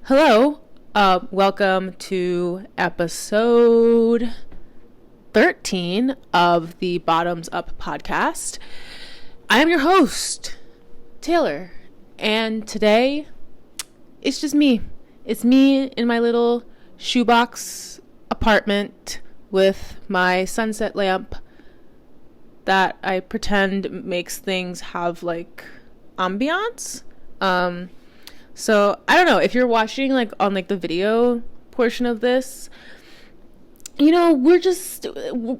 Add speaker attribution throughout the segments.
Speaker 1: Hello, welcome to episode 13 of the Bottoms Up podcast. I am your host, Taylor, and today it's just me. It's me in my little shoebox apartment with my sunset lamp that I pretend makes things have like ambiance. So I don't know if you're watching like on like the video portion of this, we're just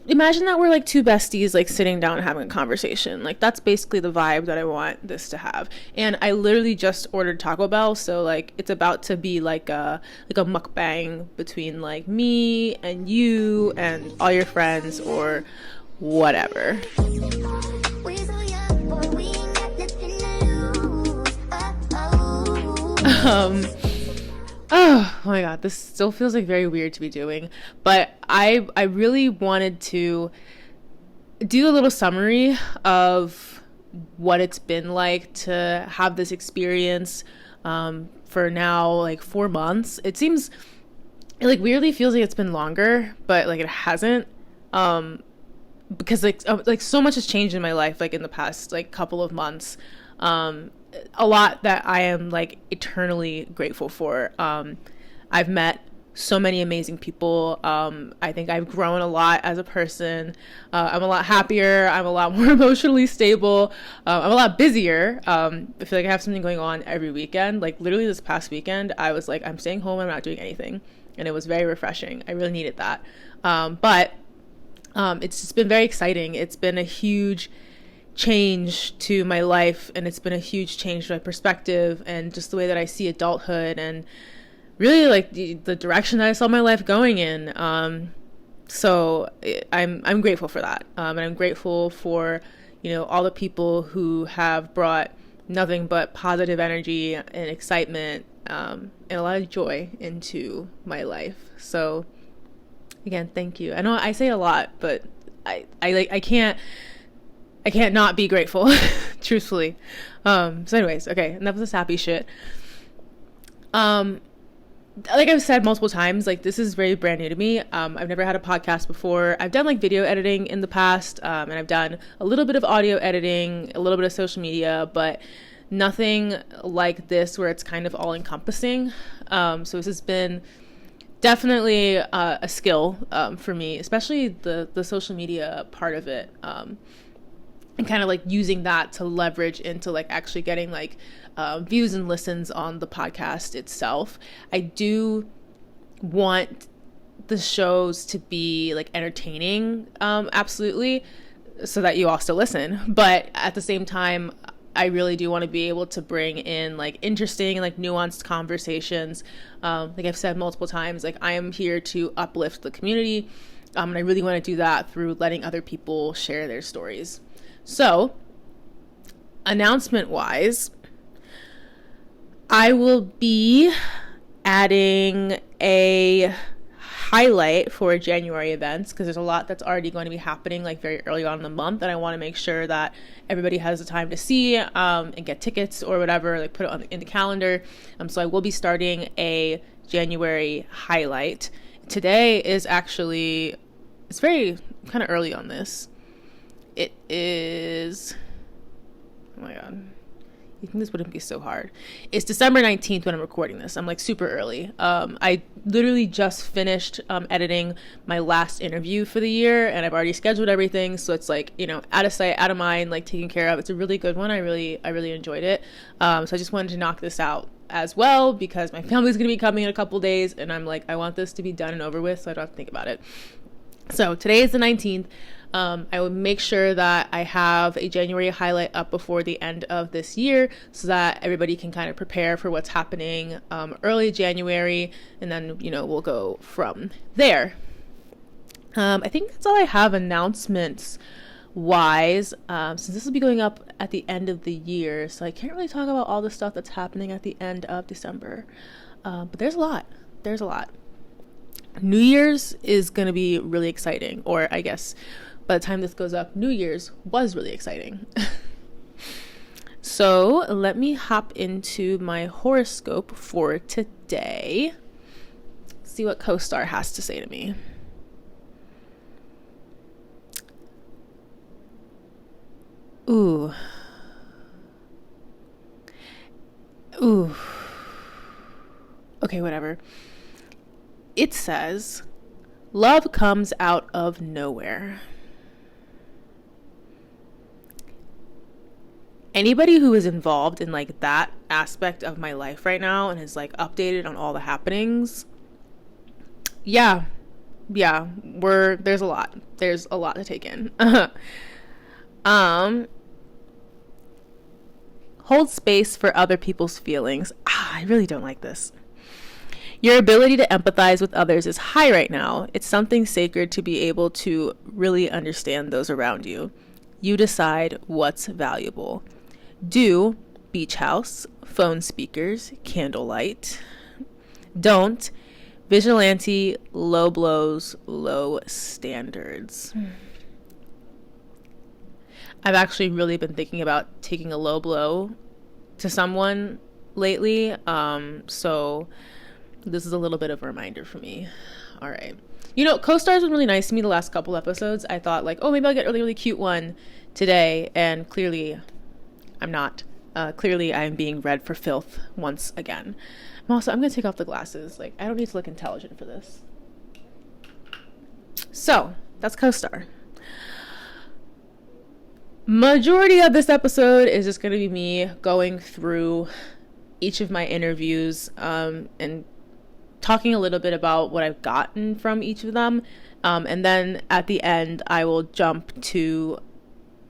Speaker 1: imagine that we're like two besties like sitting down and having a conversation. Like that's basically the vibe that I want this to have. And I literally just ordered Taco Bell, so like it's about to be like a mukbang between like me and you and all your friends or whatever. Oh my god, this still feels like very weird to be doing, but I really wanted to do a little summary of what it's been like to have this experience for now like 4 months. It seems it like weirdly feels like it's been longer, but like it hasn't, because like so much has changed in my life like in the past like couple of months. A lot that I am like eternally grateful for. I've met so many amazing people. I think I've grown a lot as a person. I'm a lot happier. I'm a lot more emotionally stable. I'm a lot busier. I feel like I have something going on every weekend. Like literally this past weekend, I was like, I'm staying home. I'm not doing anything. And it was very refreshing. I really needed that. But it's just been very exciting. It's been a huge change to my life, and it's been a huge change to my perspective and just the way that I see adulthood and really like the direction that I saw my life going in. So I'm grateful for that, and I'm grateful for all the people who have brought nothing but positive energy and excitement and a lot of joy into my life. So again, thank you. I know I say a lot, but I can't not be grateful, truthfully. So anyways, okay, enough of this happy shit. Like I've said multiple times, like this is very brand new to me. I've never had a podcast before. I've done like video editing in the past, and I've done a little bit of audio editing, a little bit of social media, but nothing like this where it's kind of all encompassing. So this has been definitely a skill for me, especially the social media part of it. And kind of like using that to leverage into like actually getting like views and listens on the podcast itself. I do want the shows to be like entertaining, absolutely, so that you all still listen. But at the same time, I really do want to be able to bring in like interesting and like nuanced conversations. Like I've said multiple times, like I am here to uplift the community, and I really want to do that through letting other people share their stories. So, announcement-wise, I will be adding a highlight for January events because there's a lot that's already going to be happening like very early on in the month, and I want to make sure that everybody has the time to see and get tickets or whatever, like put it in the calendar. So I will be starting a January highlight. Today is actually, it's very kind of early on this. It is, oh my god, you think this wouldn't be so hard. It's December 19th when I'm recording this. I'm like super early. I literally just finished editing my last interview for the year, and I've already scheduled everything, so it's like, out of sight, out of mind, like taken care of. It's a really good one. I really enjoyed it. So I just wanted to knock this out as well because my family's going to be coming in a couple days, and I'm like, I want this to be done and over with so I don't have to think about it. So today is the 19th. I will make sure that I have a January highlight up before the end of this year so that everybody can kind of prepare for what's happening early January, and then, we'll go from there. I think that's all I have announcements wise, since this will be going up at the end of the year, so I can't really talk about all the stuff that's happening at the end of December. But there's a lot. New Year's is going to be really exciting, or I guess by the time this goes up, New Year's was really exciting. So let me hop into my horoscope for today. See what co-star has to say to me. Ooh. Okay, whatever. It says, love comes out of nowhere. Anybody who is involved in like that aspect of my life right now and is like updated on all the happenings, there's a lot to take in. Hold space for other people's feelings. I really don't like this. Your ability to empathize with others is high right now. It's something sacred to be able to really understand those around you. You decide what's valuable. Do beach house, phone speakers, candlelight. Don't vigilante, low blows, low standards. I've actually really been thinking about taking a low blow to someone lately. So this is a little bit of a reminder for me. All right. Co-stars been really nice to me the last couple episodes. I thought like, maybe I'll get a really, really cute one today. And clearly I'm not. Clearly I'm being read for filth once again. I'm going to take off the glasses. Like, I don't need to look intelligent for this. So that's co-star. Majority of this episode is just going to be me going through each of my interviews and talking a little bit about what I've gotten from each of them. And then at the end, I will jump to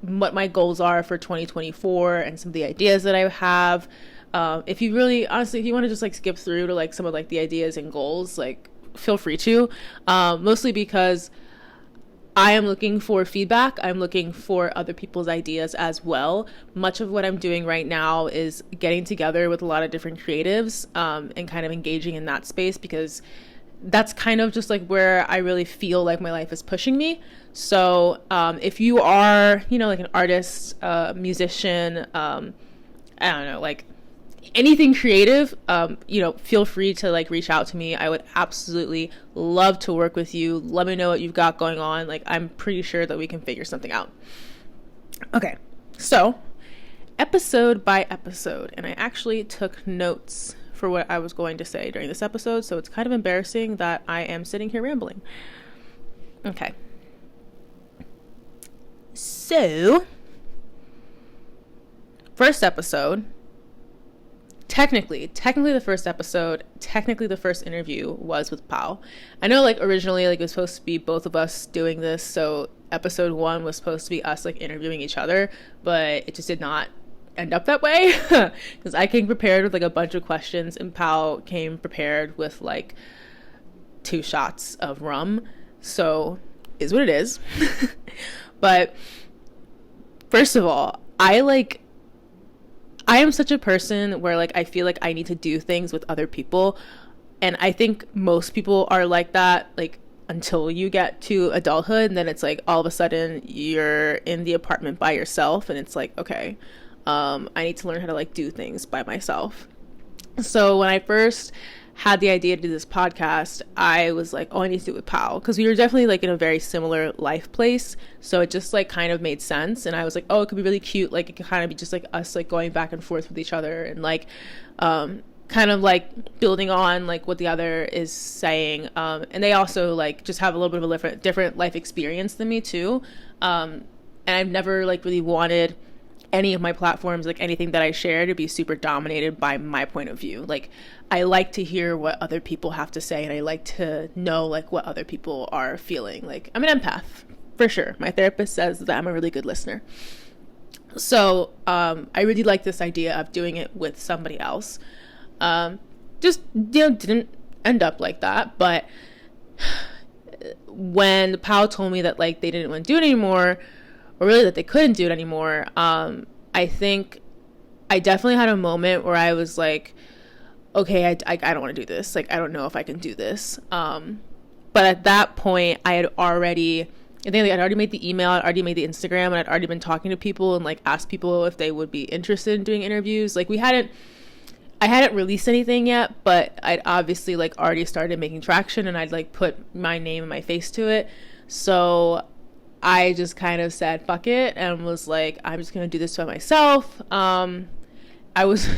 Speaker 1: what my goals are for 2024 and some of the ideas that I have. If you really, honestly, if you want to just like skip through to like some of like the ideas and goals, like feel free to, mostly because I am looking for feedback. I'm looking for other people's ideas as well. Much of what I'm doing right now is getting together with a lot of different creatives and kind of engaging in that space, because that's kind of just like where I really feel like my life is pushing me. So if you are, like an artist, musician, I don't know, like anything creative, feel free to like reach out to me. I would absolutely love to work with you. Let me know what you've got going on. Like, I'm pretty sure that we can figure something out. Okay, so episode by episode, and I actually took notes for what I was going to say during this episode, so it's kind of embarrassing that I am sitting here rambling. Okay. So, first episode, technically the first episode, the first interview was with Pao. I know like originally like it was supposed to be both of us doing this, so episode 1 was supposed to be us like interviewing each other, but it just did not end up that way because I came prepared with like a bunch of questions and Pao came prepared with like 2 shots of rum, so is what it is. But first of all, I am such a person where like I feel like I need to do things with other people, and I think most people are like that, like until you get to adulthood, and then it's like all of a sudden you're in the apartment by yourself and it's like, okay, I need to learn how to like do things by myself. So when I first had the idea to do this podcast, I was like, I need to do it with Pao, because we were definitely like in a very similar life place, so it just like kind of made sense. And I was like, it could be really cute, like it could kind of be just like us like going back and forth with each other and like kind of like building on like what the other is saying, and they also like just have a little bit of a different life experience than me too, and I've never like really wanted any of my platforms, like anything that I share, to be super dominated by my point of view. Like, I like to hear what other people have to say, and I like to know like what other people are feeling. Like, I'm an empath for sure. My therapist says that I'm a really good listener. So I really like this idea of doing it with somebody else. Just didn't end up like that, but when Pao told me that like they didn't want to do it anymore, or really that they couldn't do it anymore, I think I definitely had a moment where I was like, okay, I don't want to do this. Like, I don't know if I can do this. But at that point, I had already I think like I'd already made the email, I'd already made the Instagram, and I'd already been talking to people and like asked people if they would be interested in doing interviews. Like I hadn't released anything yet, but I'd obviously like already started making traction, and I'd like put my name and my face to it. So I just kind of said fuck it and was like, I'm just gonna do this by myself. I was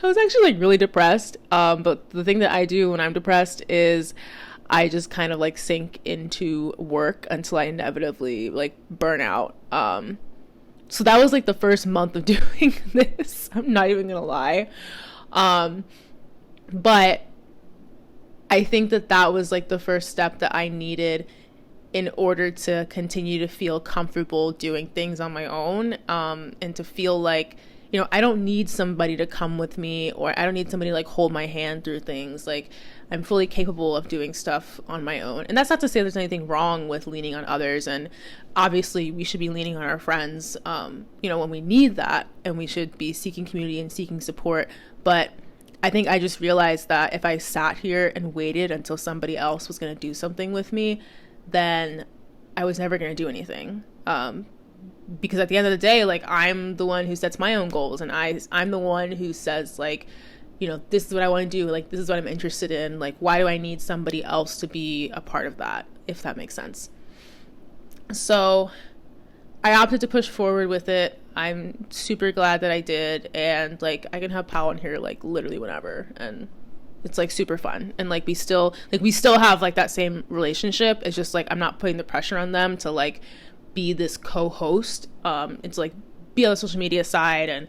Speaker 1: I was actually like really depressed, but the thing that I do when I'm depressed is I just kind of like sink into work until I inevitably like burn out. So that was like the first month of doing this. I'm not even gonna lie. But I think that was like the first step that I needed in order to continue to feel comfortable doing things on my own, and to feel like, you know, I don't need somebody to come with me, or I don't need somebody to like hold my hand through things. Like, I'm fully capable of doing stuff on my own. And that's not to say there's anything wrong with leaning on others. And obviously we should be leaning on our friends, you know, when we need that, and we should be seeking community and seeking support. But I think I just realized that if I sat here and waited until somebody else was going to do something with me, then I was never going to do anything. Because at the end of the day, like, I'm the one who sets my own goals, and I'm the one who says, like, you know, this is what I want to do, like, this is what I'm interested in, like, why do I need somebody else to be a part of that, if that makes sense. So I opted to push forward with it. I'm super glad that I did, and like, I can have Pal in here like literally whenever, and it's like super fun, and like we still have like that same relationship. It's just like I'm not putting the pressure on them to like be this co-host. It's like be on the social media side and,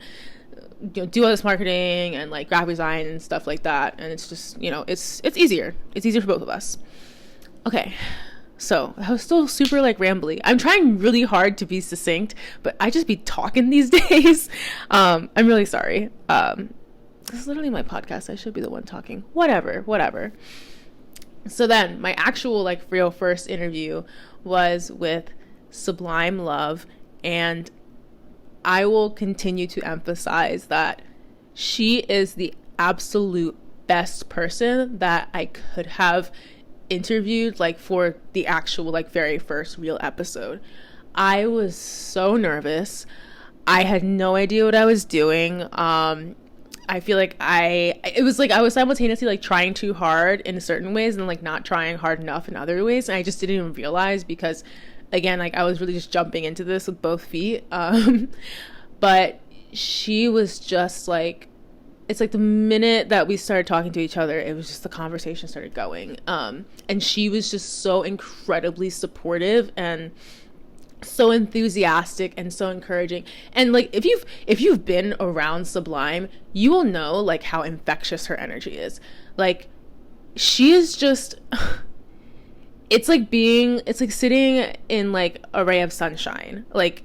Speaker 1: you know, do all this marketing and like graphic design and stuff like that. And it's just, you know, it's easier for both of us. Okay, so I was still super like rambly. I'm trying really hard to be succinct, but I just be talking these days. I'm really sorry. This is literally my podcast. I should be the one talking. Whatever. So then my actual like real first interview was with Sublime Love, and I will continue to emphasize that she is the absolute best person that I could have interviewed, like, for the actual like very first real episode. I was so nervous. I had no idea what I was doing. I feel like it was like I was simultaneously like trying too hard in certain ways and like not trying hard enough in other ways, and I just didn't even realize, because again, like, I was really just jumping into this with both feet. But she was just like, it's like the minute that we started talking to each other, it was just the conversation started going. And she was just so incredibly supportive and so enthusiastic and so encouraging. And like, if you've been around Sublime, you will know like how infectious her energy is. Like, she is just it's like sitting in like a ray of sunshine. Like,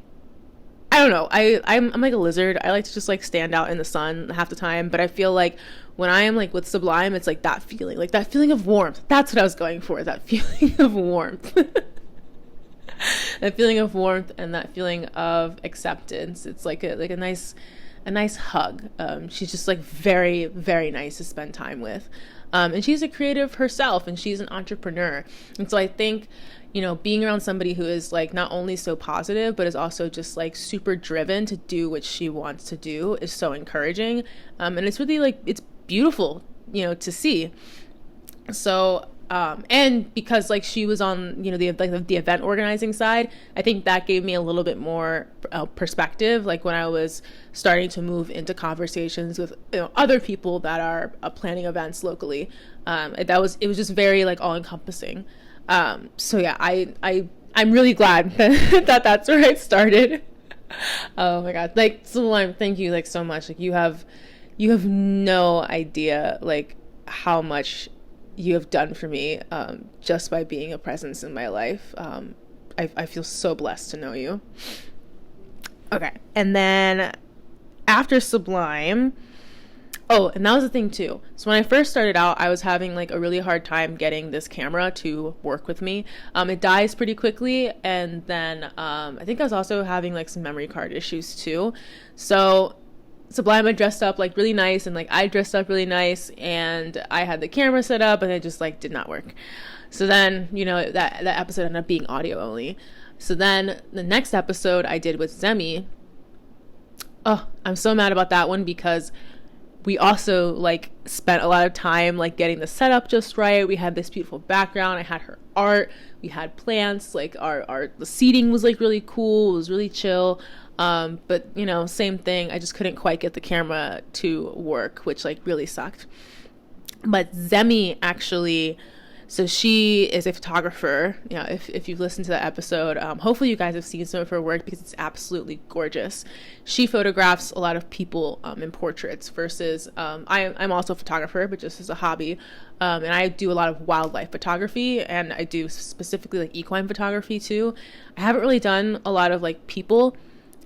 Speaker 1: I don't know, I'm like a lizard. I like to just like stand out in the sun half the time, but I feel like when I am like with Sublime, it's like that feeling of warmth. That's what I was going for, that feeling of warmth. That feeling of warmth and that feeling of acceptance. It's like a nice hug. She's just like very, very nice to spend time with. And she's a creative herself, and she's an entrepreneur. And so I think, you know, being around somebody who is like not only so positive, but is also just like super driven to do what she wants to do is so encouraging. And it's really like, it's beautiful, you know, to see. So, and because like she was on, you know, the event organizing side, I think that gave me a little bit more perspective. Like when I was starting to move into conversations with, you know, other people that are planning events locally, it was just very like all encompassing. So yeah, I'm really glad that that's where I started. Oh my God. Like, Sublime, thank you like so much. Like, you have no idea like how much you have done for me, just by being a presence in my life. I feel so blessed to know you. Okay. And then after Sublime, and that was the thing too. So when I first started out, I was having like a really hard time getting this camera to work with me. It dies pretty quickly. And then, I think I was also having like some memory card issues too. So Sublime had dressed up like really nice, and like I dressed up really nice, and I had the camera set up, and it just like did not work. So then, that episode ended up being audio only. So then the next episode I did with Zemi. Oh, I'm so mad about that one because we also like spent a lot of time like getting the setup just right. We had this beautiful background. I had her art. We had plants. Like the seating was like really cool. It was really chill. But same thing. I just couldn't quite get the camera to work, which like really sucked. But Zemi actually, so she is a photographer. If you've listened to that episode, hopefully you guys have seen some of her work because it's absolutely gorgeous. She photographs a lot of people in portraits versus I'm also a photographer, but just as a hobby. And I do a lot of wildlife photography, and I do specifically like equine photography too. I haven't really done a lot of like people,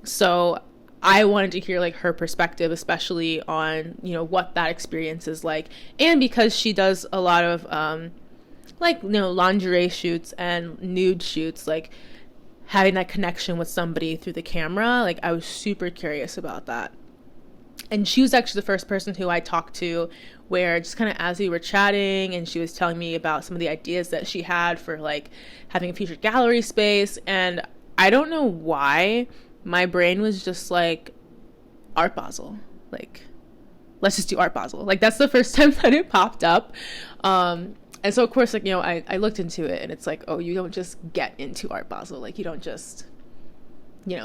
Speaker 1: so I wanted to hear like her perspective, especially on what that experience is like, and because she does a lot of lingerie shoots and nude shoots, like having that connection with somebody through the camera, like I was super curious about that. And she was actually the first person who I talked to, where just kind of as we were chatting, and she was telling me about some of the ideas that she had for like having a featured gallery space, and I don't know why my brain was just like, Art Basel, like let's just do Art Basel. Like that's the first time that it popped up. And so, of course, like, I looked into it, and it's like, oh, you don't just get into Art Basel. Like, you don't just,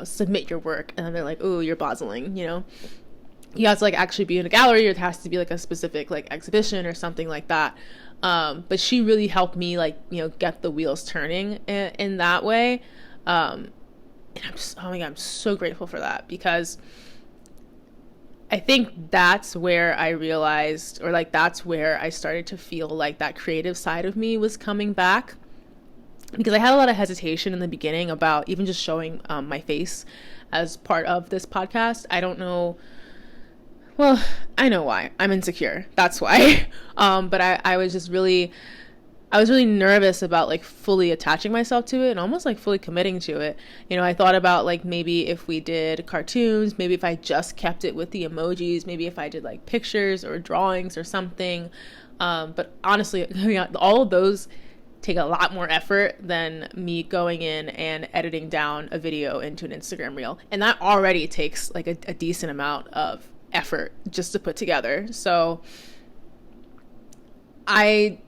Speaker 1: submit your work, and then they're like, oh, you're Baseling, You have to, like, actually be in a gallery, or it has to be, like, a specific, like, exhibition or something like that. But she really helped me, like, get the wheels turning in that way. And I'm just, oh, my God, I'm so grateful for that, because I think that's where I realized, or like that's where I started to feel like that creative side of me was coming back, because I had a lot of hesitation in the beginning about even just showing my face as part of this podcast. I don't know. Well, I know why. I'm insecure. That's why. But I was really nervous about like fully attaching myself to it and almost like fully committing to it. I thought about like maybe if we did cartoons, maybe if I just kept it with the emojis, maybe if I did like pictures or drawings or something. But honestly, all of those take a lot more effort than me going in and editing down a video into an Instagram reel. And that already takes like a decent amount of effort just to put together. So I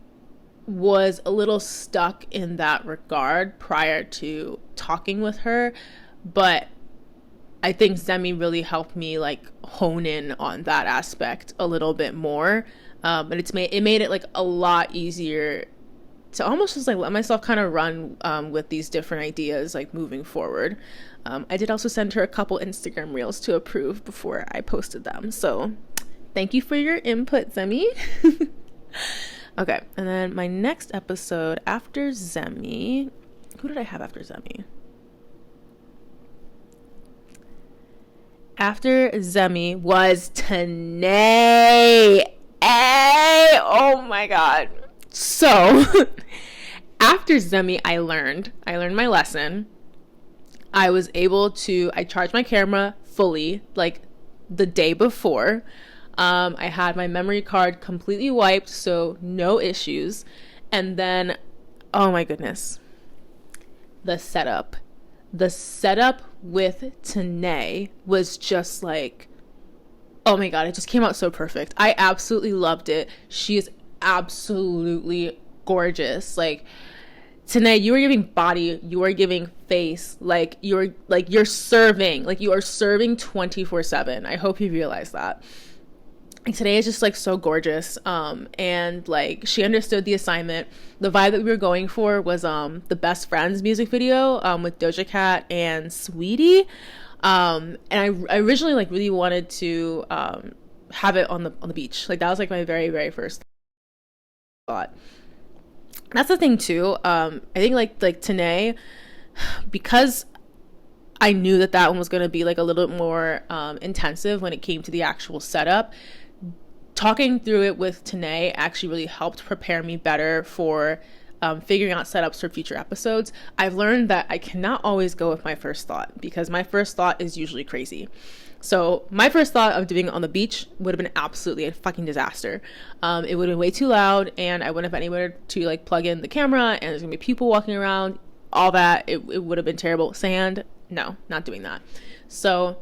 Speaker 1: was a little stuck in that regard prior to talking with her, but I think Zemi really helped me like hone in on that aspect a little bit more, and it made it like a lot easier to almost just like let myself kind of run with these different ideas like moving forward. I did also send her a couple Instagram reels to approve before I posted them, so thank you for your input, Zemi. Okay, and then my next episode after Zemi, who did I have after Zemi? After Zemi was Tanae. Oh my God. So after Zemi, I learned my lesson. I charged my camera fully like the day before. I had my memory card completely wiped, so no issues. And then, oh my goodness, the setup with Tanae was just like, oh my God, it just came out so perfect. I absolutely loved it. She is absolutely gorgeous. Like, Tanae, you are giving body, you are giving face, like you're serving 24/7. I hope you realize that. Today is just like so gorgeous, and like she understood the assignment. The vibe that we were going for was the Best Friends music video with Doja Cat and Sweetie, and I originally like really wanted to have it on the beach. Like that was like my very very first thought. That's the thing too. I think like Tanae, because I knew that one was going to be like a little bit more intensive when it came to the actual setup. Talking through it with Tanae actually really helped prepare me better for figuring out setups for future episodes, I've learned that I cannot always go with my first thought, because my first thought is usually crazy. So my first thought of doing it on the beach would have been absolutely a fucking disaster. It would have been way too loud, and I wouldn't have been able to like plug in the camera, and there's gonna be people walking around, all that. It would have been terrible. Sand, no, not doing that. So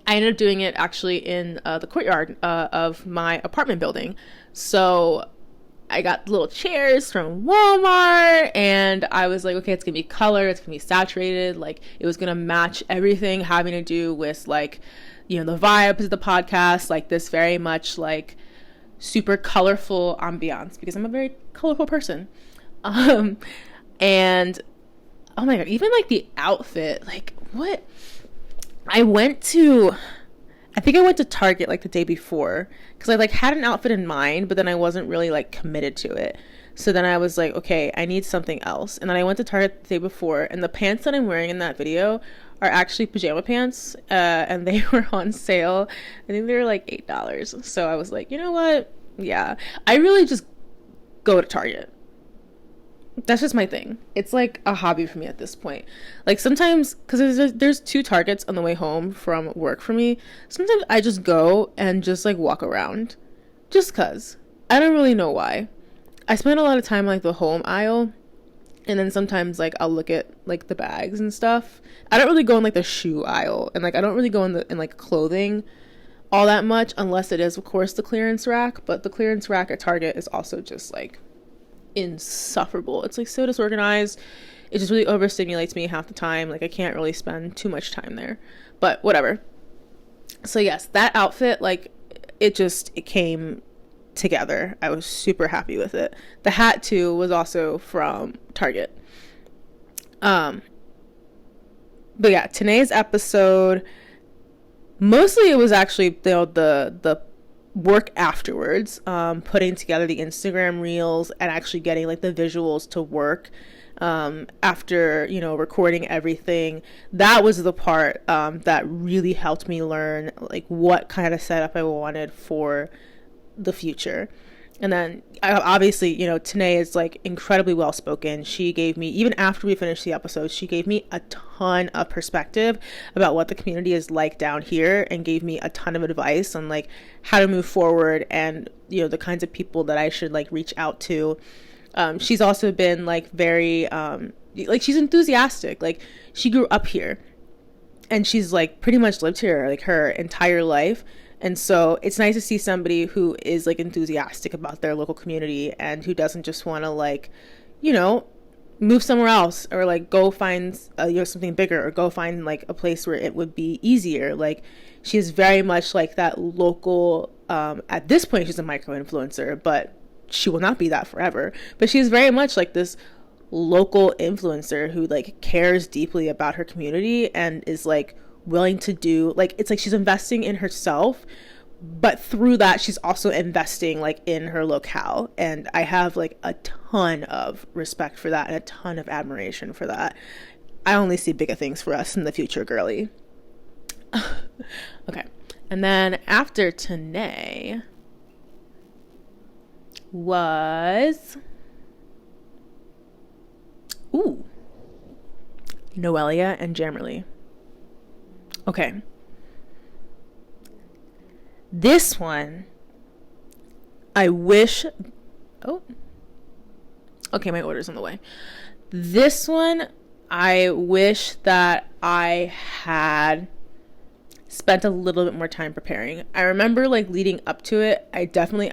Speaker 1: I ended up doing it actually in the courtyard of my apartment building. So I got little chairs from Walmart, and I was like, okay, it's gonna be color, it's gonna be saturated, like it was gonna match everything having to do with like, you know, the vibes of the podcast, like this very much like super colorful ambiance, because I'm a very colorful person. And oh my god, even like the outfit, like what? I think I went to Target like the day before, because I like had an outfit in mind, but then I wasn't really like committed to it. So then I was like, okay, I need something else. And then I went to Target the day before, and the pants that I'm wearing in that video are actually pajama pants, and they were on sale. I think they were like $8. So I was like, you know what? Yeah, I really just go to Target. That's just my thing. It's like a hobby for me at this point. Like sometimes, because there's 2 Targets on the way home from work for me, sometimes I just go and just like walk around, just cause. I don't really know why. I spend a lot of time like the home aisle, and then sometimes like I'll look at like the bags and stuff. I don't really go in like the shoe aisle, and like I don't really go in like clothing all that much, unless it is of course the clearance rack. But the clearance rack at Target is also just like insufferable. It's like so disorganized. It just really overstimulates me half the time. Like I can't really spend too much time there, but whatever. So yes, that outfit, like it came together. I was super happy with it. The hat too was also from Target. But yeah, today's episode, mostly it was actually the work afterwards, putting together the Instagram reels and actually getting like the visuals to work, after, you know, recording everything. That was the part that really helped me learn like what kind of setup I wanted for the future. And then obviously, you know, Tanae is like incredibly well spoken. She gave me, even after we finished the episode, she gave me a ton of perspective about what the community is like down here, and gave me a ton of advice on like how to move forward, and you know, the kinds of people that I should like reach out to. She's also been like very like she's enthusiastic. Like she grew up here, and she's like pretty much lived here like her entire life. And so it's nice to see somebody who is like enthusiastic about their local community, and who doesn't just want to like, you know, move somewhere else, or like go find you know, something bigger, or go find like a place where it would be easier. Like she's very much like that local, at this point she's a micro influencer, but she will not be that forever. But she's very much like this local influencer who like cares deeply about her community, and is like willing to do, like, it's like she's investing in herself, but through that she's also investing like in her locale. And I have like a ton of respect for that, and a ton of admiration for that. I only see bigger things for us in the future, girly. Okay, and then after Tanae was Noelia and Jammerly. Okay. This one, I wish... Oh. Okay, my order's on the way. This one, I wish that I had spent a little bit more time preparing. I remember, like, leading up to it, I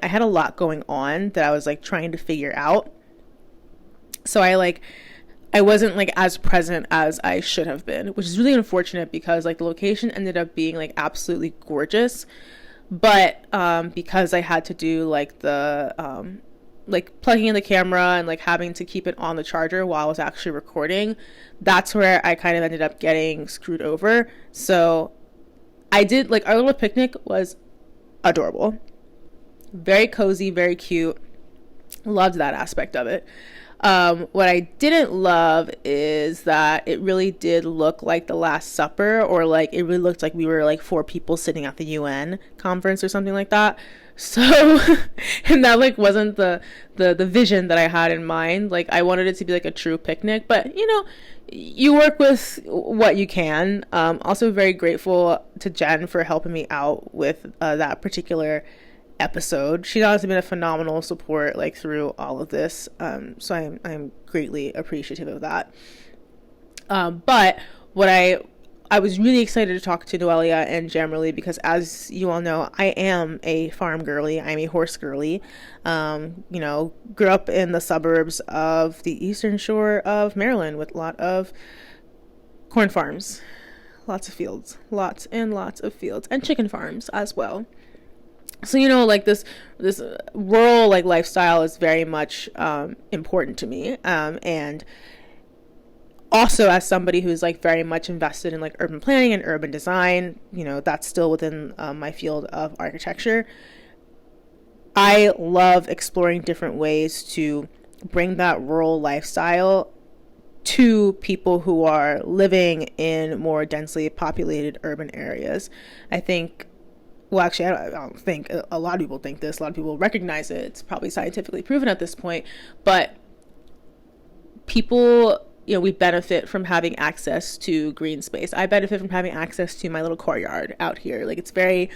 Speaker 1: had a lot going on that I was, like, trying to figure out. So I wasn't like as present as I should have been, which is really unfortunate, because like the location ended up being like absolutely gorgeous, but because I had to do like the like plugging in the camera and like having to keep it on the charger while I was actually recording, that's where I kind of ended up getting screwed over. So I did, like, our little picnic was adorable, very cozy, very cute. Loved that aspect of it. What I didn't love is that it really did look like the Last Supper, or like it really looked like we were like 4 people sitting at the UN conference or something like that. So, and that like wasn't the vision that I had in mind. Like I wanted it to be like a true picnic, but you know, you work with what you can. Also very grateful to Jen for helping me out with that particular episode. She's honestly been a phenomenal support like through all of this. So I'm greatly appreciative of that. But what I was really excited to talk to Noelia and Jammerly because, as you all know, I am a farm girly. I'm a horse girly. You know, grew up in the suburbs of the eastern shore of Maryland with a lot of corn farms, lots of fields, lots and lots of fields, and chicken farms as well. So you know, like this rural like lifestyle is very much important to me, and also as somebody who's like very much invested in like urban planning and urban design, you know, that's still within my field of architecture. I love exploring different ways to bring that rural lifestyle to people who are living in more densely populated urban areas. I think, well, actually, I don't think a lot of people think this. A lot of people recognize it. It's probably scientifically proven at this point, but people, you know, we benefit from having access to green space. I benefit from having access to my little courtyard out here. Like it's very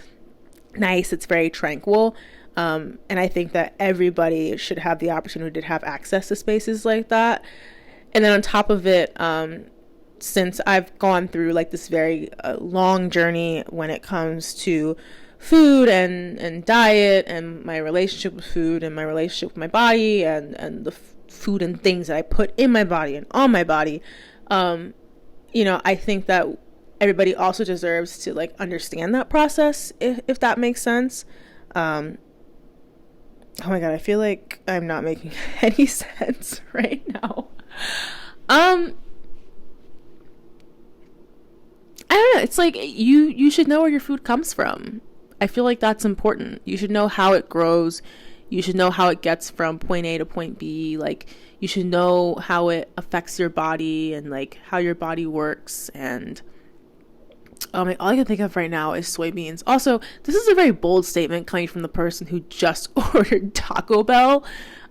Speaker 1: nice. It's very tranquil. And I think that everybody should have the opportunity to have access to spaces like that. And then on top of it, since I've gone through like this very long journey when it comes to food and diet and my relationship with food and my relationship with my body and the food and things that I put in my body and on my body, you know, I think that everybody also deserves to like understand that process, if that makes sense. Oh my god, I feel like I'm not making any sense right now. I don't know, it's like you should know where your food comes from. I feel like that's important. You should know how it grows. You should know how it gets from point A to point B. Like, you should know how it affects your body and, like, how your body works. And all I can think of right now is soybeans. Also, this is a very bold statement coming from the person who just ordered Taco Bell,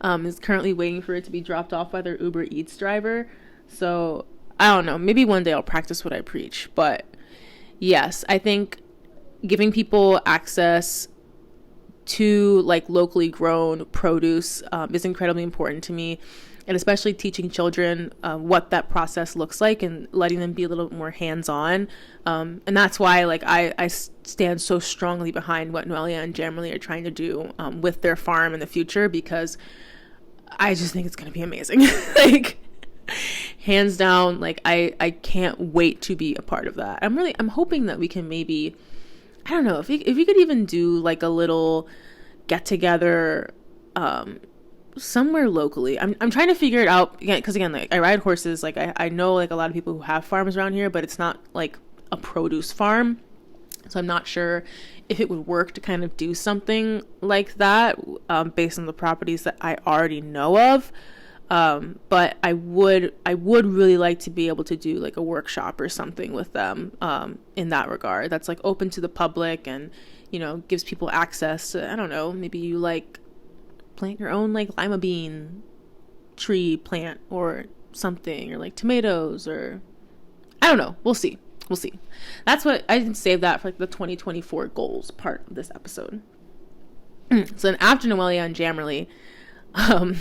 Speaker 1: is currently waiting for it to be dropped off by their Uber Eats driver. So, I don't know. Maybe one day I'll practice what I preach. But, yes, I think giving people access to like locally grown produce is incredibly important to me, and especially teaching children what that process looks like and letting them be a little bit more hands-on, and that's why like I stand so strongly behind what Noelia and Jammerly are trying to do with their farm in the future, because I just think it's going to be amazing. Like hands down, like I can't wait to be a part of that. I'm hoping that we can maybe, I don't know, if we could even do like a little get together somewhere locally. I'm trying to figure it out again, because again, like I ride horses. Like I know like a lot of people who have farms around here, but it's not like a produce farm. So I'm not sure if it would work to kind of do something like that based on the properties that I already know of. But I would really like to be able to do like a workshop or something with them in that regard. That's like open to the public and, you know, gives people access to, I don't know, maybe you like plant your own like lima bean tree plant or something, or like tomatoes, or I don't know. We'll see. That's what I didn't save that for like the 2024 goals part of this episode. So then after Noelia and Jammerly, I don't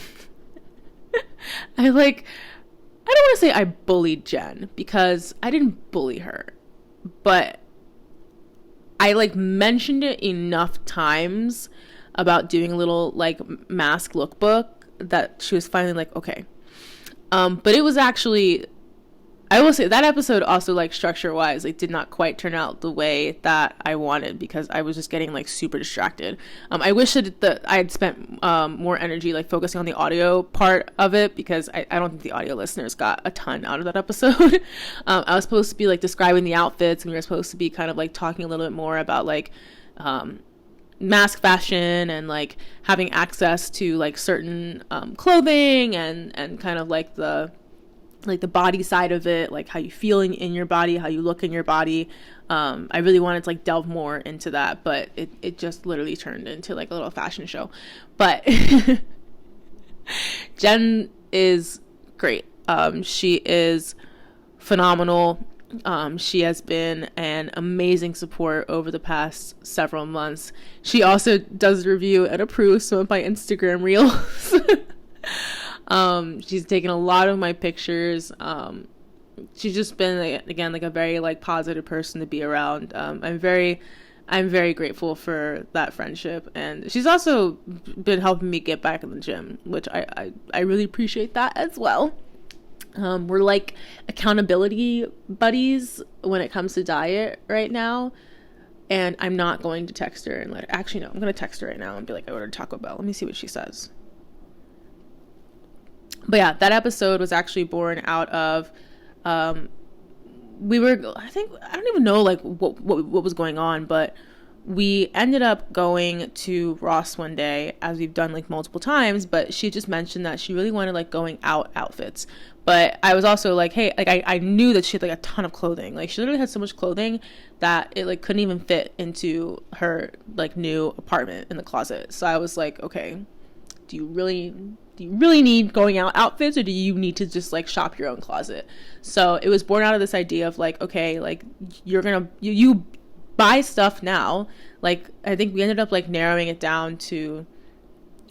Speaker 1: want to say I bullied Jen, because I didn't bully her, but I like mentioned it enough times about doing a little like mask lookbook that she was finally like, okay. But it was actually, I will say that episode also like structure wise, like did not quite turn out the way that I wanted, because I was just getting like super distracted. I wish that I had spent more energy like focusing on the audio part of it, because I don't think the audio listeners got a ton out of that episode. I was supposed to be like describing the outfits, and we were supposed to be kind of like talking a little bit more about like mask fashion and like having access to like certain clothing and kind of like the like the body side of it, like how you feeling in your body, how you look in your body. I really wanted to like delve more into that, but it just literally turned into like a little fashion show. But Jen is great. She is phenomenal. She has been an amazing support over the past several months. She also does review and approve some of my Instagram reels. She's taken a lot of my pictures. She's just been, again, like a very like positive person to be around. I'm very grateful for that friendship, and she's also been helping me get back in the gym, which I really appreciate that as well. We're like accountability buddies when it comes to diet right now. And I'm not going to text her and actually, no, I'm going to text her right now and be like, I ordered Taco Bell. Let me see what she says. But yeah, that episode was actually born out of, I don't even know like what was going on, but we ended up going to Ross one day, as we've done like multiple times, but she just mentioned that she really wanted like going out outfits. But I was also like, hey, like I knew that she had like a ton of clothing. Like she literally had so much clothing that it like couldn't even fit into her like new apartment in the closet. So I was like, okay, do you really need going out outfits, or do you need to just like shop your own closet? So it was born out of this idea of like, okay, like you buy stuff now. Like I think we ended up like narrowing it down to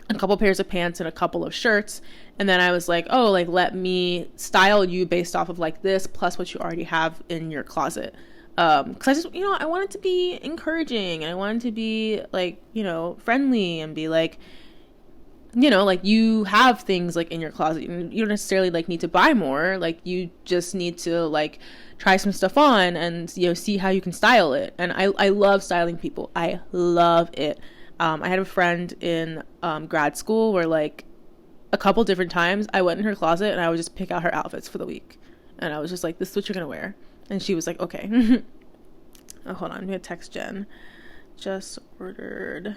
Speaker 1: a couple pairs of pants and a couple of shirts, and then I was like, oh, like let me style you based off of like this plus what you already have in your closet, because I just, I wanted to be encouraging, and I wanted to be like, friendly, and be like, like you have things like in your closet. You don't necessarily like need to buy more. Like you just need to like try some stuff on and, see how you can style it. And I love styling people. I love it. I had a friend in grad school where like a couple different times I went in her closet and I would just pick out her outfits for the week. And I was just like, this is what you're going to wear. And she was like, okay. Oh, hold on. I'm going to text Jen. Just ordered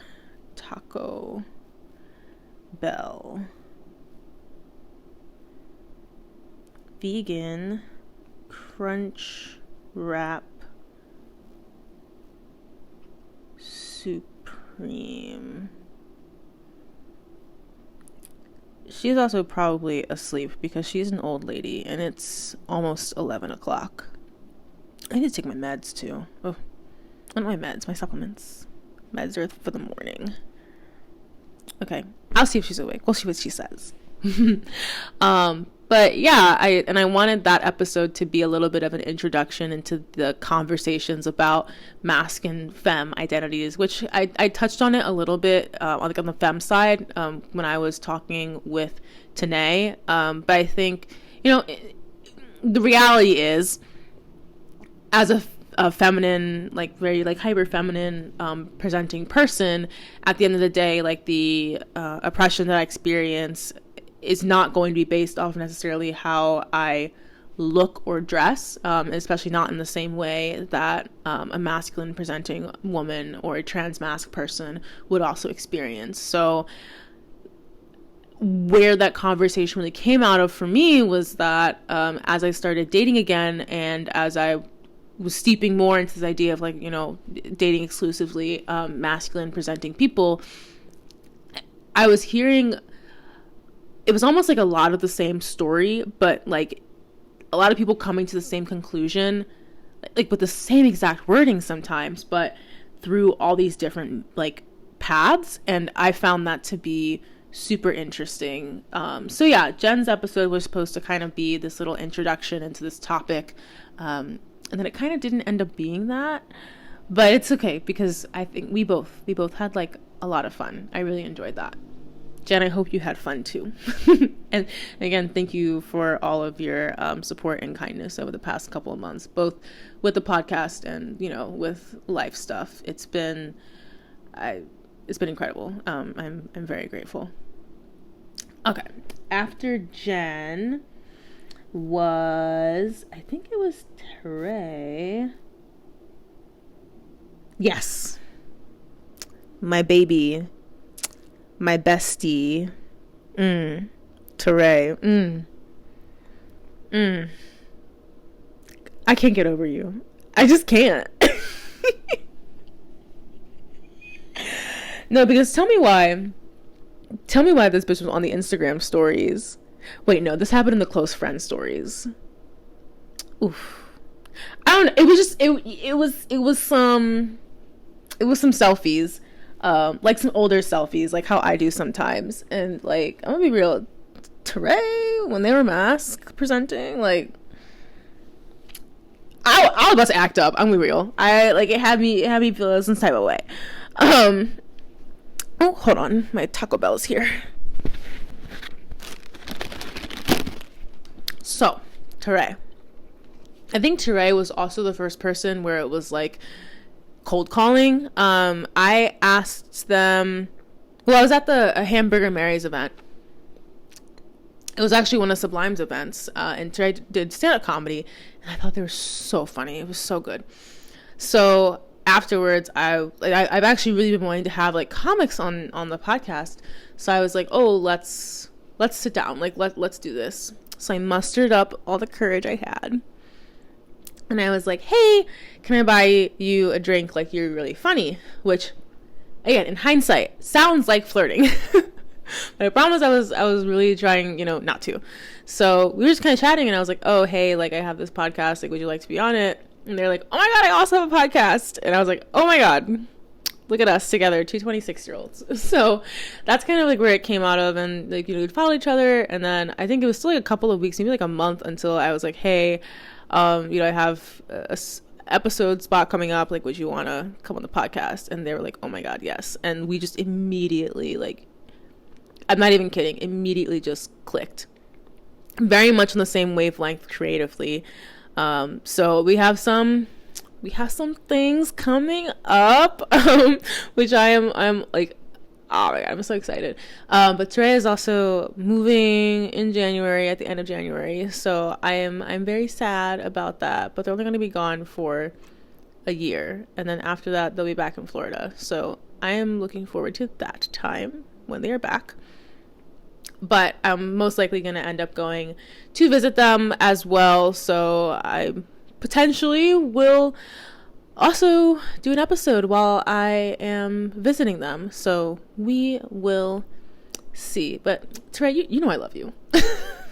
Speaker 1: Taco Bell. Vegan Crunch Wrap Supreme. She's also probably asleep because she's an old lady and it's almost 11 o'clock. I need to take my meds too. Oh, not my meds, my supplements. Meds are for the morning. Okay, I'll see if she's awake. We'll see what she says. But yeah, I wanted that episode to be a little bit of an introduction into the conversations about masc and femme identities, which I touched on it a little bit on the femme side when I was talking with Tanae. But I think, the reality is, as a feminine, like very like hyper feminine presenting person, at the end of the day, like the oppression that I experience is not going to be based off necessarily how I look or dress, especially not in the same way that a masculine presenting woman or a trans masc person would also experience. So where that conversation really came out of for me was that as I started dating again, and as I was steeping more into this idea of like, dating exclusively masculine presenting people, I was hearing, it was almost like a lot of the same story, but like a lot of people coming to the same conclusion, like with the same exact wording sometimes, but through all these different like paths. And I found that to be super interesting. So yeah, Jen's episode was supposed to kind of be this little introduction into this topic. And then it kind of didn't end up being that, but it's okay because I think we both had like a lot of fun. I really enjoyed that. Jen, I hope you had fun too. And again, thank you for all of your support and kindness over the past couple of months, both with the podcast and, with life stuff. It's been incredible. I'm very grateful. Okay. After Jen was, I think it was Trey. Yes. My baby. My bestie. Teray. I can't get over you. I just can't. No, because tell me why this bitch was on the Instagram stories. Wait, no, this happened in the close friend stories. Oof. I don't know. It was just it was some selfies. Like some older selfies, like how I do sometimes. And like, I'm gonna be real, Teray, when they were mask presenting, like I was about to act up. I'm gonna be real. It had me feel some type of way. Oh, hold on. My Taco Bell's here. So, Teray. I think Teray was also the first person where it was like cold calling. I asked them, well, I was at a Hamburger Mary's event. It was actually one of Sublime's events, and Teray did stand-up comedy, and I thought they were so funny. It was so good. So afterwards, I've actually really been wanting to have like comics on the podcast. So I was like, oh, let's sit down, like let's do this. So I mustered up all the courage I had, and I was like, hey, can I buy you a drink? Like, you're really funny. Which, again, in hindsight, sounds like flirting. But I promise I was really trying, not to. So we were just kind of chatting, and I was like, oh, hey, like, I have this podcast. Like, would you like to be on it? And they're like, oh my God, I also have a podcast. And I was like, oh my God, look at us together, two 26-year-olds. So that's kind of like where it came out of. And like, we'd follow each other. And then I think it was still like a couple of weeks, maybe like a month, until I was like, hey, I have a episode spot coming up. Like, would you want to come on the podcast? And they were like, oh my God, yes. And we just immediately, like, I'm not even kidding, immediately just clicked. Very much on the same wavelength creatively. So we have some things coming up, which I'm like, oh my God, I'm so excited. But Teray is also moving in January, at the end of January. So I'm very sad about that, but they're only going to be gone for a year. And then after that, they'll be back in Florida. So I am looking forward to that time when they are back. But I'm most likely going to end up going to visit them as well. So I potentially will also do an episode while I am visiting them. So we will see. But Teray, you know I love you.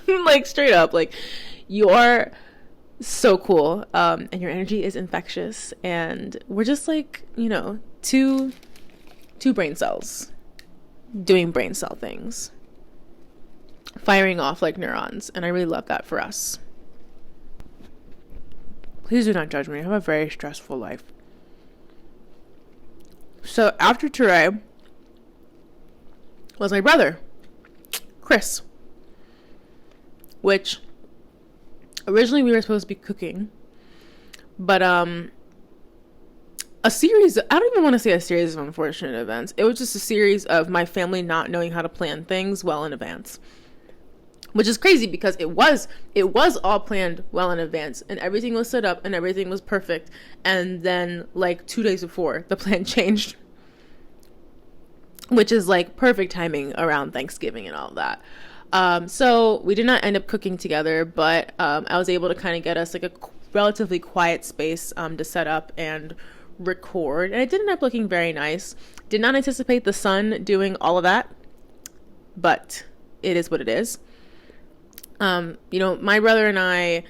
Speaker 1: Like, straight up. Like, you are so cool. And your energy is infectious. And we're just like, two brain cells doing brain cell things, firing off like neurons, and I really love that for us. Please do not judge me. I have a very stressful life. So after Teray was my brother, Chris, which originally we were supposed to be cooking, but a series, I don't even want to say a series of unfortunate events. It was just a series of my family not knowing how to plan things well in advance. Which is crazy because it was all planned well in advance, and everything was set up and everything was perfect. And then like 2 days before, the plan changed, which is like perfect timing around Thanksgiving and all of that. So we did not end up cooking together, but I was able to kind of get us like a relatively quiet space to set up and record, and it did end up looking very nice. Did not anticipate the sun doing all of that, but it is what it is. My brother and I,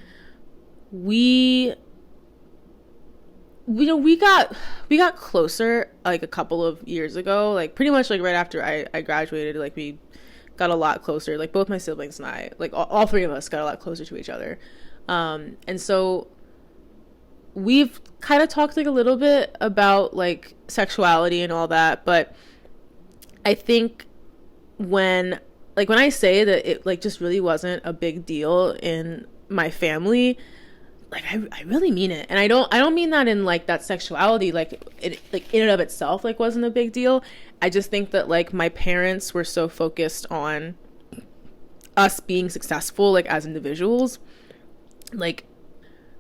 Speaker 1: we got closer like a couple of years ago, like pretty much like right after I graduated. Like, we got a lot closer, like both my siblings and I, like all three of us got a lot closer to each other. And so we've kind of talked like a little bit about like sexuality and all that, but I think when I say that it like just really wasn't a big deal in my family, like I really mean it. And I don't mean that in like that sexuality, like it like in and of itself like wasn't a big deal. I just think that like my parents were so focused on us being successful like as individuals, like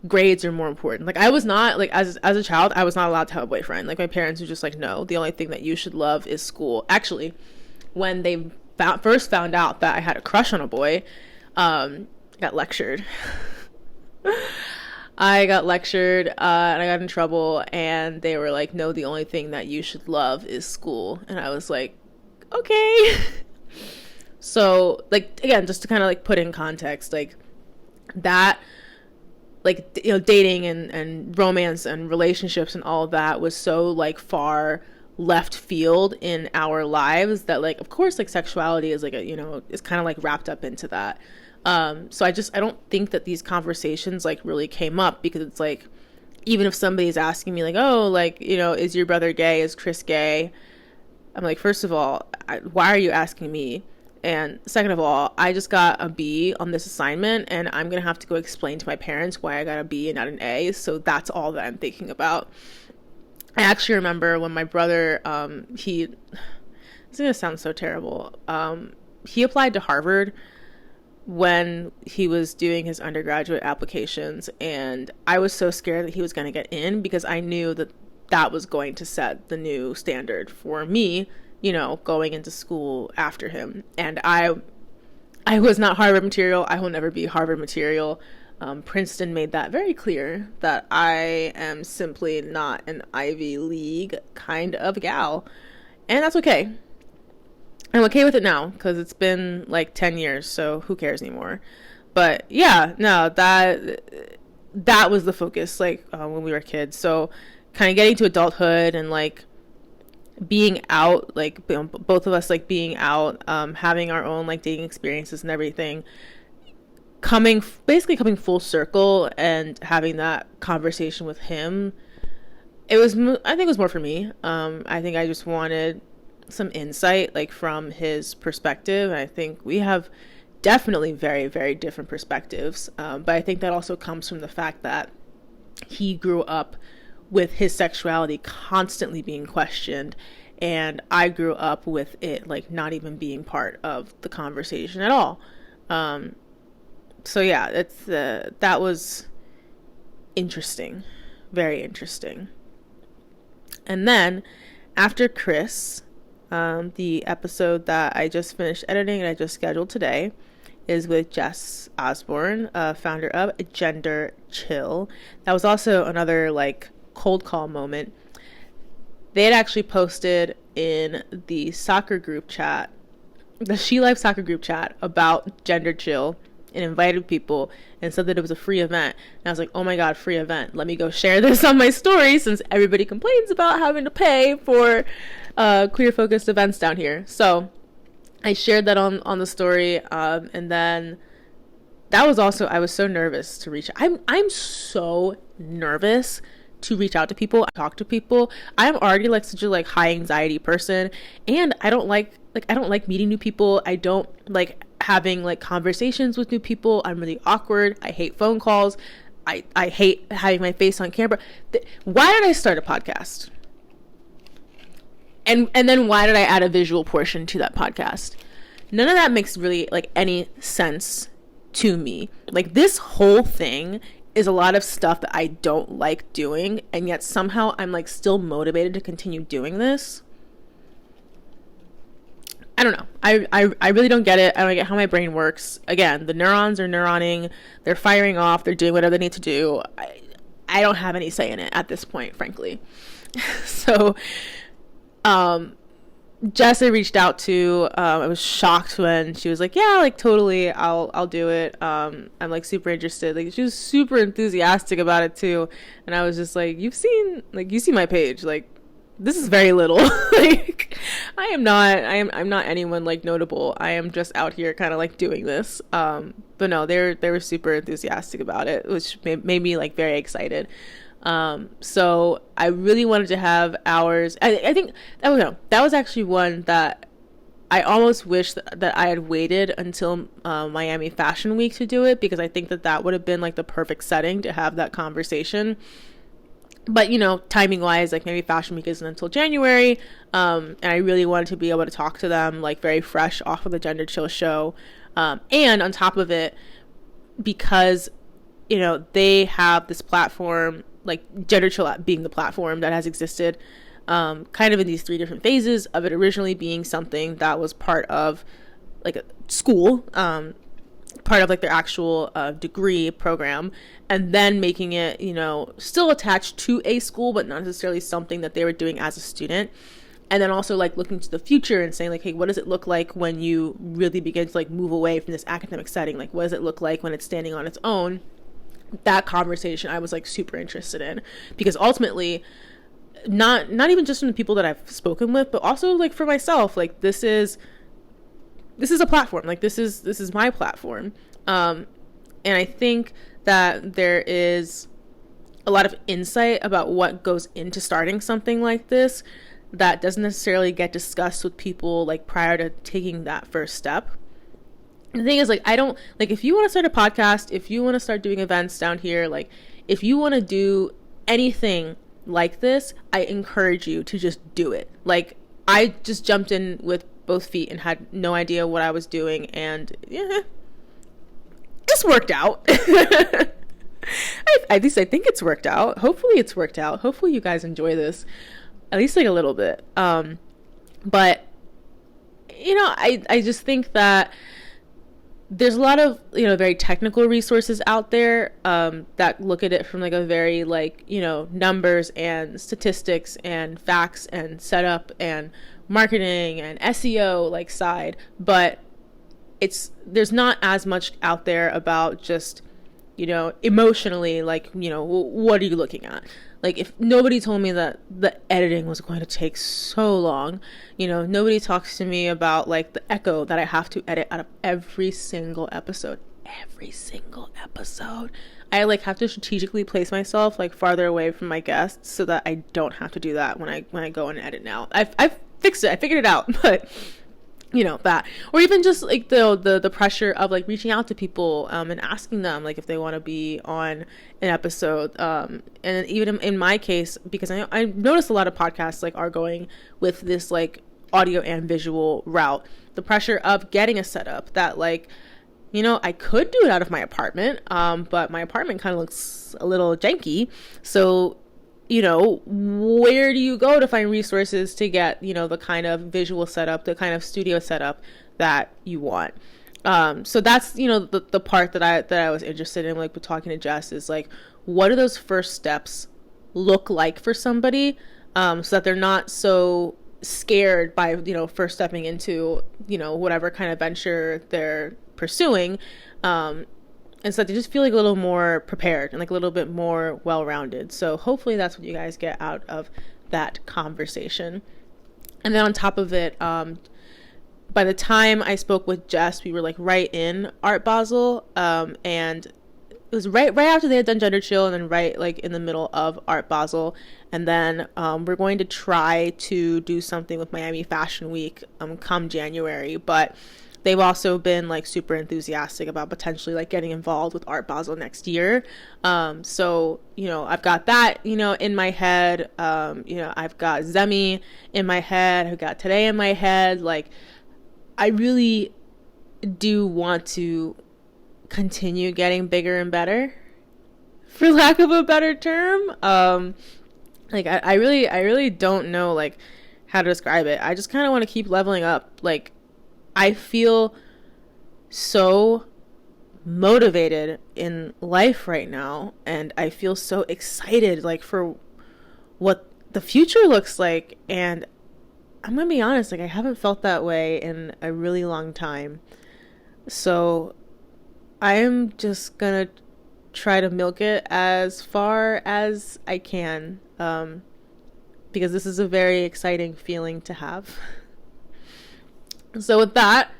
Speaker 1: grades are more important. Like, I was not like as a child, I was not allowed to have a boyfriend. Like, my parents were just like, no, the only thing that you should love is school. Actually, when they first found out that I had a crush on a boy, and got lectured. I got lectured, and I got in trouble, and they were like, no, the only thing that you should love is school. And I was like, okay. So, like, again, just to kind of like put in context, like that, like, you know, dating and romance and relationships and all of that was so like far left field in our lives that, like, of course, like sexuality is like a, you know, is kind of like wrapped up into that. So I don't think that these conversations like really came up, because it's like, even if somebody's asking me like, oh, like, you know, is your brother gay? Is Chris gay? I'm like, first of all, why are you asking me? And second of all, I just got a B on this assignment, and I'm going to have to go explain to my parents why I got a B and not an A. So that's all that I'm thinking about. I actually remember when my brother, it's going to sound so terrible. He applied to Harvard when he was doing his undergraduate applications, and I was so scared that he was going to get in, because I knew that that was going to set the new standard for me, you know, going into school after him. And I was not Harvard material. I will never be Harvard material. Princeton made that very clear, that I am simply not an Ivy League kind of gal. And that's okay. I'm okay with it now, because it's been like 10 years, so who cares anymore? But yeah, no, that was the focus, like, when we were kids. So kind of getting to adulthood and like being out, like, you know, both of us like being out, having our own like dating experiences and everything, basically coming full circle and having that conversation with him. I think it was more for me. I think I just wanted some insight, like, from his perspective. I think we have definitely very, very different perspectives. But I think that also comes from the fact that he grew up with his sexuality constantly being questioned, and I grew up with it like not even being part of the conversation at all. So yeah, that was interesting, very interesting. And then after Chris, the episode that I just finished editing and I just scheduled today is with Jess Osborne, founder of Gender Chill. That was also another like cold call moment. They had actually posted in the soccer group chat, the She Life soccer group chat, about Gender Chill, and invited people and said that it was a free event. And I was like, oh my God, free event. Let me go share this on my story, since everybody complains about having to pay for queer focused events down here. So I shared that on the story. And then that was also, I was so nervous to reach. I'm so nervous to reach out to people, talk to people. I'm already like such a like high anxiety person, and I don't like meeting new people. I don't like having like conversations with new people. I'm really awkward. I hate phone calls. I hate having my face on camera. Why did I start a podcast? And then why did I add a visual portion to that podcast? None of that makes really like any sense to me. Like, this whole thing is a lot of stuff that I don't like doing, and yet somehow I'm like still motivated to continue doing this. I don't know. I really don't get it. I don't get how my brain works. Again, the neurons are neuroning. They're firing off. They're doing whatever they need to do. I don't have any say in it at this point, frankly. So, Jess I reached out to, I was shocked when she was like, yeah, like totally, I'll do it. I'm like super interested. Like, she was super enthusiastic about it too. And I was just like, you see my page. Like, this is very little. Like, I'm not anyone like notable. I am just out here kind of like doing this. But no, they were super enthusiastic about it, which made me like very excited. So I really wanted to have ours. I think that was actually one that I almost wish that I had waited until Miami Fashion Week to do it, because I think that would have been like the perfect setting to have that conversation. But, you know, timing wise, like maybe Fashion Week isn't until January. And I really wanted to be able to talk to them like very fresh off of the Gender Chill show. And on top of it, because, you know, they have this platform, like Gender Chill being the platform that has existed kind of in these three different phases of it originally being something that was part of like a school, part of like their actual degree program, and then making it, you know, still attached to a school, but not necessarily something that they were doing as a student. And then also like looking to the future and saying like, hey, what does it look like when you really begin to like move away from this academic setting? Like, what does it look like when it's standing on its own? That conversation I was like super interested in, because ultimately, not even just from the people that I've spoken with, but also like for myself, like this is a platform. Like this is my platform. And I think that there is a lot of insight about what goes into starting something like this that doesn't necessarily get discussed with people like prior to taking that first step. The thing is, like, I don't, like, if you want to start a podcast, if you want to start doing events down here, like, if you want to do anything like this, I encourage you to just do it. Like, I just jumped in with both feet and had no idea what I was doing, and yeah, it's worked out. At least I think it's worked out. Hopefully it's worked out. Hopefully you guys enjoy this, at least like a little bit. But you know, I just think that there's a lot of, you know, very technical resources out there that look at it from like a very like, you know, numbers and statistics and facts and setup and marketing and SEO like side, but there's not as much out there about just, you know, emotionally, like, you know, what are you looking at? Like, if nobody told me that the editing was going to take so long, you know, nobody talks to me about like the echo that I have to edit out of every single episode. I like have to strategically place myself like farther away from my guests so that I don't have to do that when I go and edit now. I've fixed it. I figured it out, but you know, that, or even just like the pressure of like reaching out to people and asking them like if they want to be on an episode, and even in my case, because I noticed a lot of podcasts like are going with this like audio and visual route, the pressure of getting a setup that, like, you know, I could do it out of my apartment, but my apartment kind of looks a little janky, so, you know, where do you go to find resources to get, you know, the kind of visual setup, the kind of studio setup that you want? So that's, you know, the part that I was interested in, like, with talking to Jess, is like, what do those first steps look like for somebody, so that they're not so scared by, you know, first stepping into, you know, whatever kind of venture they're pursuing, and so that they just feel like a little more prepared and like a little bit more well-rounded. So hopefully that's what you guys get out of that conversation. And then on top of it, by the time I spoke with Jess, we were like right in Art Basel, and it was right after they had done Gender Chill, and then right like in the middle of Art Basel. And then we're going to try to do something with Miami Fashion Week come January, but they've also been like super enthusiastic about potentially like getting involved with Art Basel next year. So, you know, I've got that, you know, in my head. You know, I've got Zemi in my head. I've got Today in my head. Like, I really do want to continue getting bigger and better, for lack of a better term. Like, I really don't know like how to describe it. I just kind of want to keep leveling up. Like, I feel so motivated in life right now, and I feel so excited like for what the future looks like, and I'm gonna be honest, like I haven't felt that way in a really long time. So I am just gonna try to milk it as far as I can, because this is a very exciting feeling to have. So with that,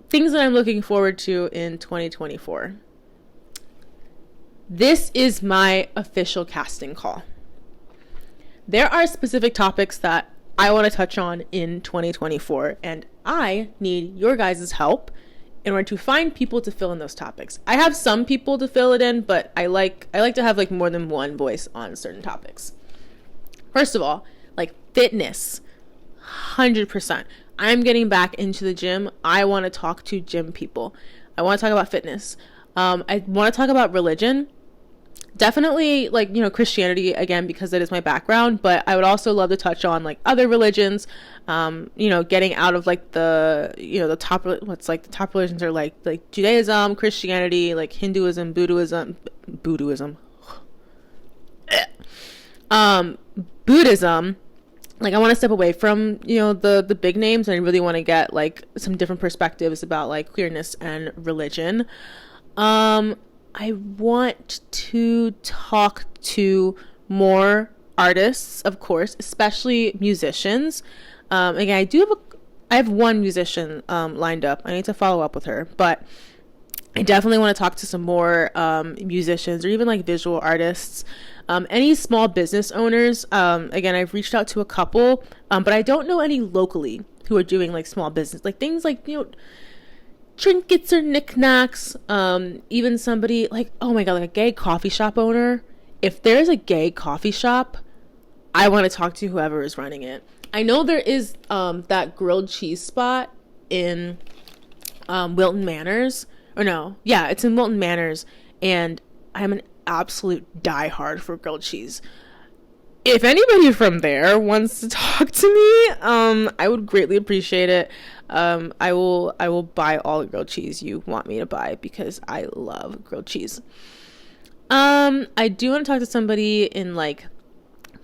Speaker 1: things that I'm looking forward to in 2024. This is my official casting call. There are specific topics that I want to touch on in 2024, and I need your guys' help in order to find people to fill in those topics. I have some people to fill it in, but I like to have like more than one voice on certain topics. First of all, like fitness. 100%. I'm getting back into the gym. I want to talk to gym people. I want to talk about fitness. I want to talk about religion. definitely like, you know, Christianity again, because it is my background, but I would also love to touch on like other religions, you know, getting out of like the, you know, the top, what's like the top religions are like Judaism, Christianity, like Hinduism, Buddhism, Buddhism. Like I want to step away from, you know, the big names, and I really want to get like some different perspectives about like queerness and religion. I want to talk to more artists, of course, especially musicians. Again, I have one musician lined up. I need to follow up with her, but I definitely want to talk to some more musicians, or even like visual artists. Any small business owners. Again, I've reached out to a couple, but I don't know any locally who are doing like small business, like things like, you know, trinkets or knickknacks. Even somebody like, oh my god, like a gay coffee shop owner. If there's a gay coffee shop, I want to talk to whoever is running it. I know there is that grilled cheese spot in Wilton Manors, or no, yeah, it's in Wilton Manors, and I'm an absolute diehard for grilled cheese. If anybody from there wants to talk to me, I would greatly appreciate it. I will buy all the grilled cheese you want me to buy, because I love grilled cheese. I do want to talk to somebody in like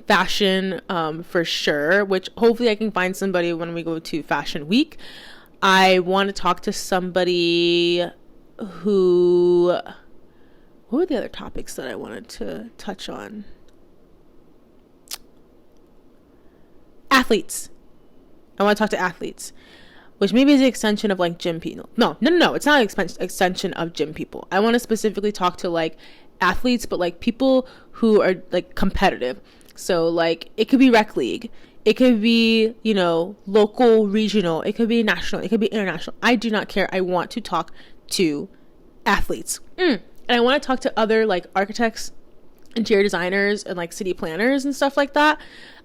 Speaker 1: fashion, for sure, which hopefully I can find somebody when we go to Fashion Week. I want to talk to somebody who, what were the other topics that I wanted to touch on? Athletes. I want to talk to athletes, which maybe is the extension of like gym people. No, it's not an extension of gym people. I want to specifically talk to like athletes, but like people who are like competitive. So like it could be rec league, it could be, you know, local, regional, it could be national, it could be international. I do not care. I want to talk to athletes. And I want to talk to other like architects, interior designers, and like city planners and stuff like that.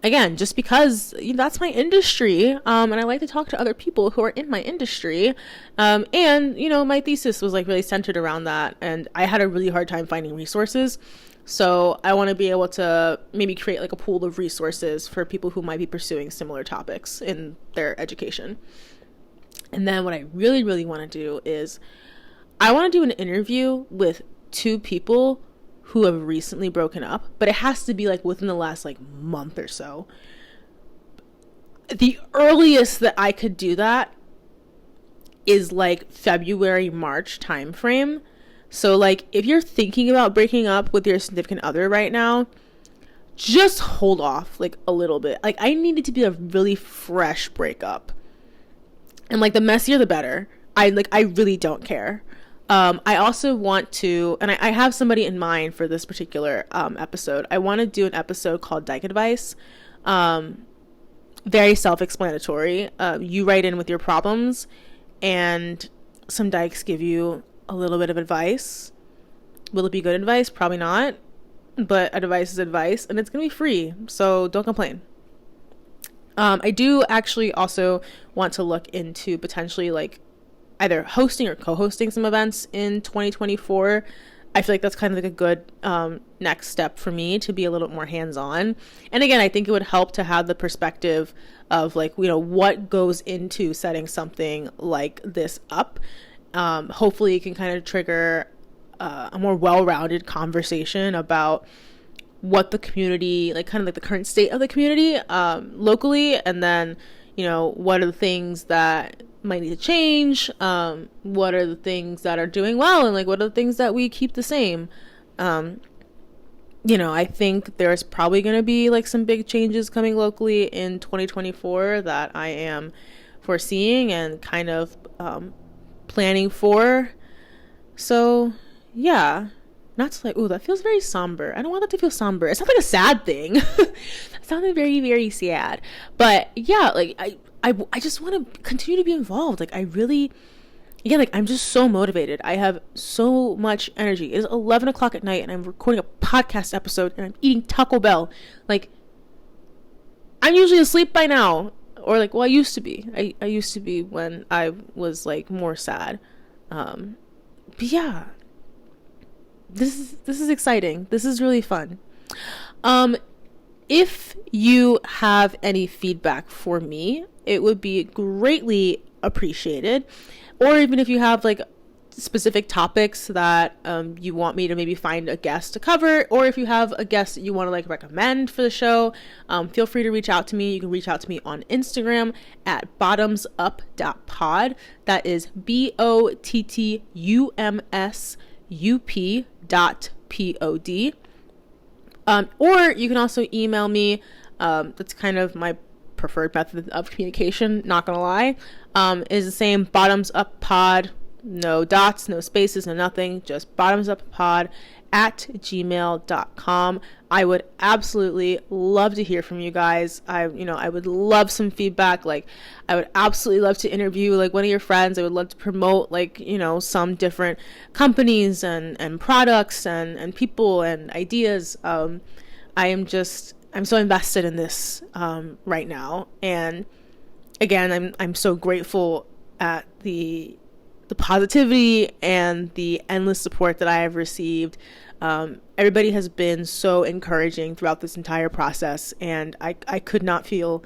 Speaker 1: Again, just because, you know, that's my industry, and I like to talk to other people who are in my industry, and you know, my thesis was like really centered around that, and I had a really hard time finding resources. So I want to be able to maybe create like a pool of resources for people who might be pursuing similar topics in their education. And then what I really, really want to do is I want to do an interview with two people who have recently broken up, but it has to be like within the last like month or so. The earliest that I could do that is like February, March timeframe. So like if you're thinking about breaking up with your significant other right now, just hold off like a little bit. Like I need it to be a really fresh breakup. And like the messier the better. I really don't care. I also want to, and I have somebody in mind for this particular episode. I want to do an episode called Dyke Advice. Very self-explanatory. You write in with your problems, and some dykes give you a little bit of advice. Will it be good advice? Probably not. But advice is advice, and it's going to be free, so don't complain. I do actually also want to look into potentially like either hosting or co-hosting some events in 2024. I feel like that's kind of like a good next step for me to be a little bit more hands-on. And again, I think it would help to have the perspective of like, you know, what goes into setting something like this up. Hopefully it can kind of trigger a more well-rounded conversation about what the community, like kind of like the current state of the community locally, and then, you know, what are the things that might need to change, what are the things that are doing well, and like what are the things that we keep the same. You know, I think there's probably going to be like some big changes coming locally in 2024 that I am foreseeing and kind of planning for. So yeah, not to like, ooh, that feels very somber. I don't want that to feel somber. It's not like a sad thing. It sounded very, very sad. But yeah, like I just want to continue to be involved. Like I really, yeah, like I'm just so motivated. I have so much energy. It is 11 o'clock at night and I'm recording a podcast episode and I'm eating Taco Bell. Like I'm usually asleep by now, or like, well, I used to be. I used to be when I was like more sad. But yeah, this is exciting. This is really fun. If you have any feedback for me, it would be greatly appreciated. Or even if you have like specific topics that you want me to maybe find a guest to cover, or if you have a guest that you want to like recommend for the show, feel free to reach out to me. You can reach out to me on Instagram at bottumsup.pod. That is BOTTUMSUP.POD. Or you can also email me. That's kind of my preferred method of communication, not gonna lie. Is the same, bottumsuppod, no dots, no spaces, no nothing, just bottumsuppod at gmail.com. I would absolutely love to hear from you guys. I would love some feedback. Like, I would absolutely love to interview like one of your friends. I would love to promote like, some different companies and products and people and ideas. I'm so invested in this right now. And again, I'm so grateful at the positivity and the endless support that I have received. Everybody has been so encouraging throughout this entire process, and I could not feel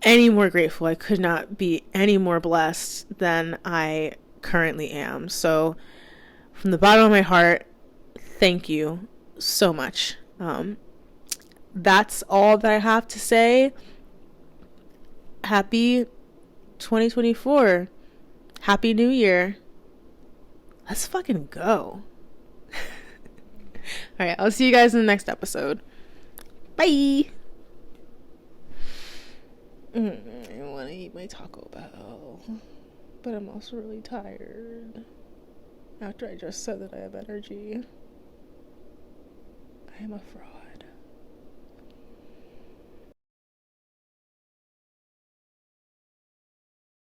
Speaker 1: any more grateful. I could not be any more blessed than I currently am. So from the bottom of my heart, thank you so much. That's all that I have to say. Happy 2024. Happy New Year. Let's fucking go. All right, I'll see you guys in the next episode. Bye. I want to eat my Taco Bell, but I'm also really tired. After I just said that I have energy, I am a fraud.